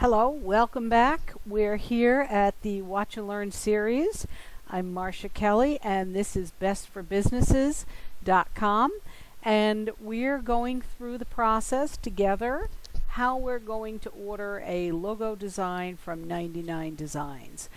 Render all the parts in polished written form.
Hello, welcome back. We're here at the Watch and Learn series. I'm Marcia Kelly and this is bestforbusinesses.com, and we're going through the process together how we're going to order a logo design from 99 Designs.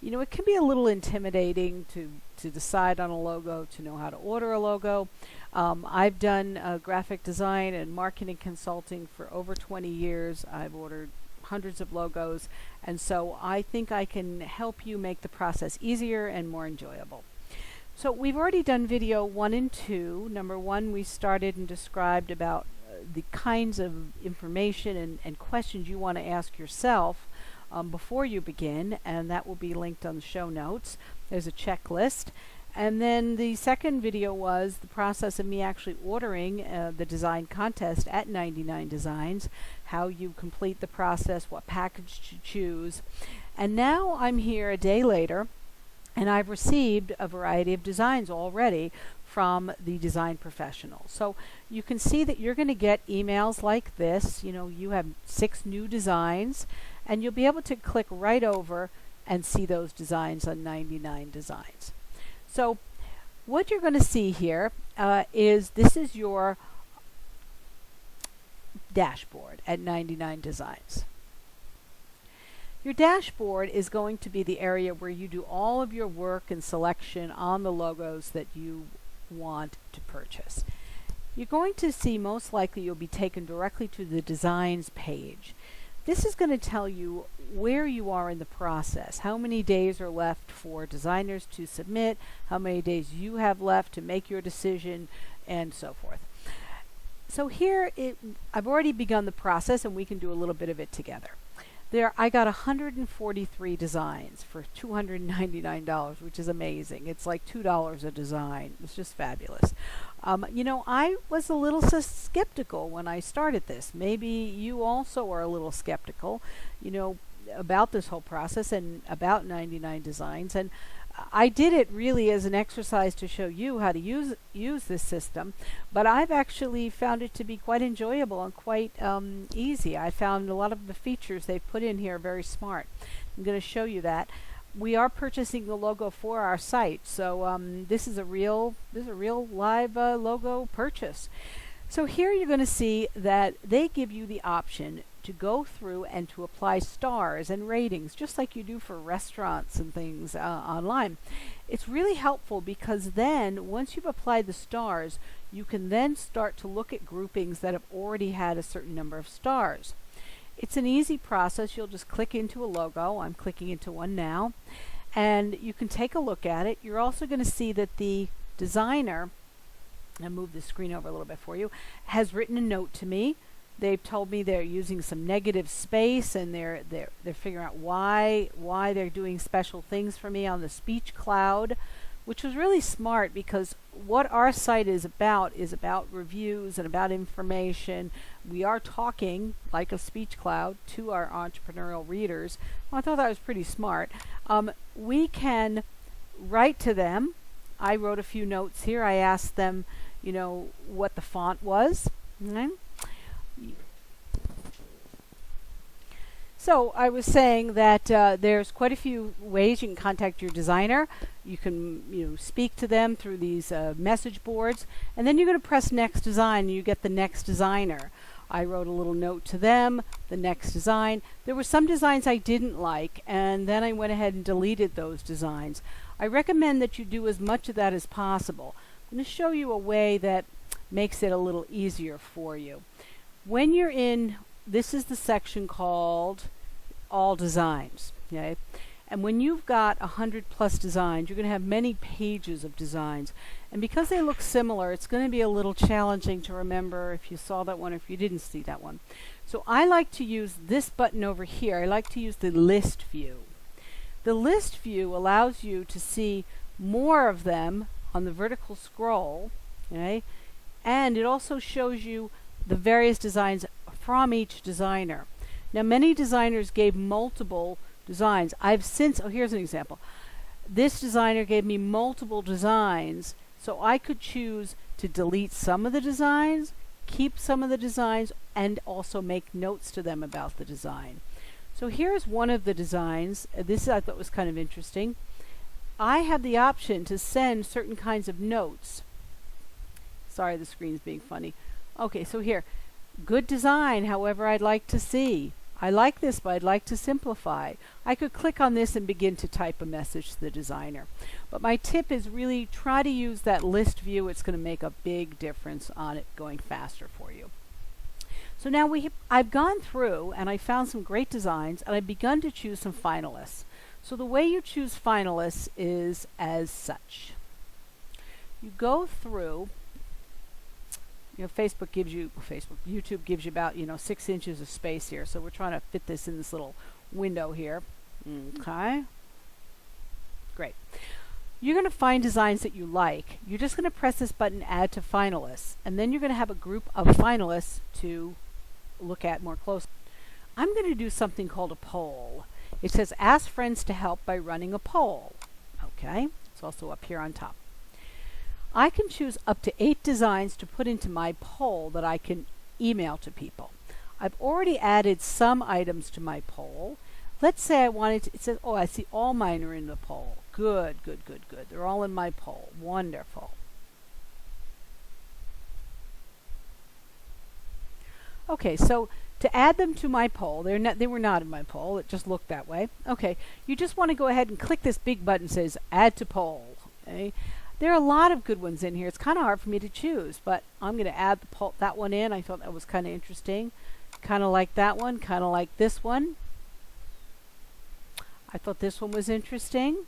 You know, it can be a little intimidating to decide on a logo, to know how to order a logo. I've done graphic design and marketing consulting for over 20 years. I've ordered hundreds of logos, and so I think I can help you make the process easier and more enjoyable. So we've already done video 1 and 2. Number 1, we started and described about the kinds of information and questions you want to ask yourself before you begin, and that will be linked on the show notes. There's a checklist. And then the second video was the process of me actually ordering the design contest at 99 Designs, how you complete the process, what package to choose. And now I'm here a day later, and I've received a variety of designs already from the design professional. So you can see that you're going to get emails like this. You know, you have 6 new designs, and you'll be able to click right over and see those designs on 99 Designs. So what you're going to see here is this is your dashboard at 99 Designs. Your dashboard is going to be the area where you do all of your work and selection on the logos that you want to purchase. You're going to see, most likely you'll be taken directly to the designs page. This is going to tell you where you are in the process, how many days are left for designers to submit, how many days you have left to make your decision, and so forth. So here, I've already begun the process, and we can do a little bit of it together. I got 143 designs for $299, which is amazing. It's like $2 a design. It's just fabulous. You know, I was a little skeptical when I started this. Maybe you also are a little skeptical, you know, about this whole process and about 99 Designs. And I did it really as an exercise to show you how to use this system, but I've actually found it to be quite enjoyable and quite easy. I found a lot of the features they've put in here very smart. I'm going to show you that. We are purchasing the logo for our site, so this is a real live logo purchase. So here you're going to see that they give you the option to go through and to apply stars and ratings, just like you do for restaurants and things online. It's really helpful because then once you've applied the stars, you can then start to look at groupings that have already had a certain number of stars. It's an easy process. You'll just click into a logo. I'm clicking into one now, and you can take a look at it. You're also going to see that the designer, I'll move the screen over a little bit for you, has written a note to me. They've told me they're using some negative space, and they're figuring out why they're doing special things for me on the speech cloud, which was really smart because what our site is about reviews and about information. We are talking like a speech cloud to our entrepreneurial readers. Well, I thought that was pretty smart. We can write to them. I wrote a few notes here. I asked them, you know, what the font was. Okay. So I was saying that there's quite a few ways you can contact your designer. You can speak to them through these message boards, and then you're going to press next design and you get the next designer. I wrote a little note to them, the next design. There were some designs I didn't like, and then I went ahead and deleted those designs. I recommend that you do as much of that as possible. I'm going to show you a way that makes it a little easier for you. When you're in, this is the section called All Designs. Okay? And when you've got 100+ designs, you're going to have many pages of designs. And because they look similar, it's going to be a little challenging to remember if you saw that one or if you didn't see that one. So I like to use this button over here. I like to use the list view. The list view allows you to see more of them on the vertical scroll, okay? And it also shows you the various designs from each designer. Now, many designers gave multiple designs. Here's an example. This designer gave me multiple designs, so I could choose to delete some of the designs, keep some of the designs, and also make notes to them about the design. So here's one of the designs. This I thought was kind of interesting. I have the option to send certain kinds of notes. Sorry, the screen's being funny. Okay, so here, good design, however I'd like to see. I like this, but I'd like to simplify. I could click on this and begin to type a message to the designer. But my tip is really try to use that list view. It's going to make a big difference on it going faster for you. So now I've gone through and I found some great designs and I've begun to choose some finalists. So the way you choose finalists is as such. You go through, YouTube gives you about 6 inches of space here. So we're trying to fit this in this little window here. Okay. Great. You're going to find designs that you like. You're just going to press this button, Add to Finalists, and then you're going to have a group of finalists to look at more closely. I'm going to do something called a poll. It says ask friends to help by running a poll. Okay, it's also up here on top. I can choose up to 8 designs to put into my poll that I can email to people. I've already added some items to my poll. Let's say I wanted to, it says, oh, I see all mine are in the poll. Good. They're all in my poll. Wonderful. Okay, so to add them to my poll, they were not in my poll. It just looked that way. Okay, you just want to go ahead and click this big button that says Add to Poll. Okay, there are a lot of good ones in here. It's kind of hard for me to choose, but I'm going to add that one in. I thought that was kind of interesting. Kind of like that one. Kind of like this one. I thought this one was interesting.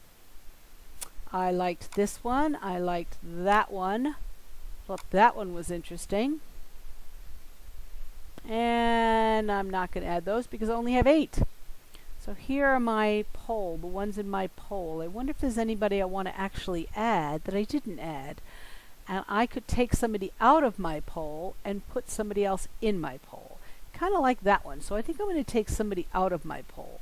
I liked this one. I liked that one. Thought that one was interesting. And I'm not going to add those because I only have 8. So here are my poll, the ones in my poll. I wonder if there's anybody I want to actually add that I didn't add. And I could take somebody out of my poll and put somebody else in my poll. Kind of like that one. So I think I'm going to take somebody out of my poll.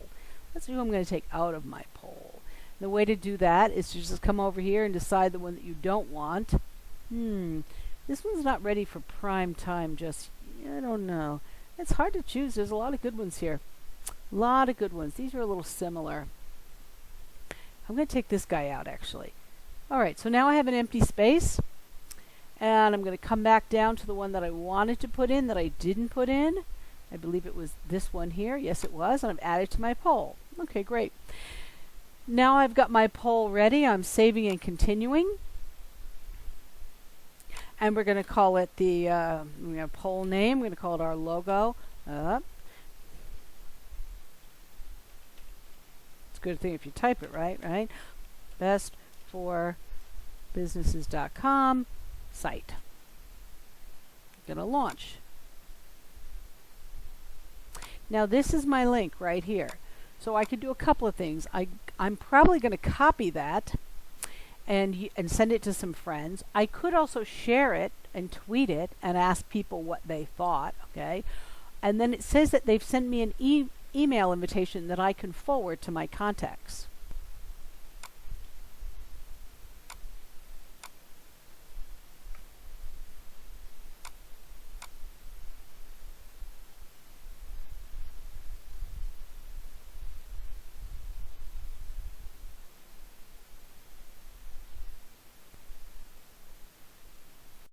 Let's see who I'm going to take out of my poll. The way to do that is to just come over here and decide the one that you don't want. This one's not ready for prime time just yet. I don't know. It's hard to choose. There's a lot of good ones here. A lot of good ones. These are a little similar. I'm going to take this guy out actually. Alright, so now I have an empty space. And I'm going to come back down to the one that I wanted to put in that I didn't put in. I believe it was this one here. Yes, it was. And I've added to my poll. Okay, great. Now I've got my poll ready. I'm saving and continuing. And we're going to call it the poll name. We're going to call it our logo. It's a good thing if you type it right? bestforbusinesses.com site. I'm going to launch. Now this is my link right here. So I could do a couple of things. I'm probably going to copy that and send it to some friends. I could also share it and tweet it and ask people what they thought, okay? And then it says that they've sent me an email invitation that I can forward to my contacts.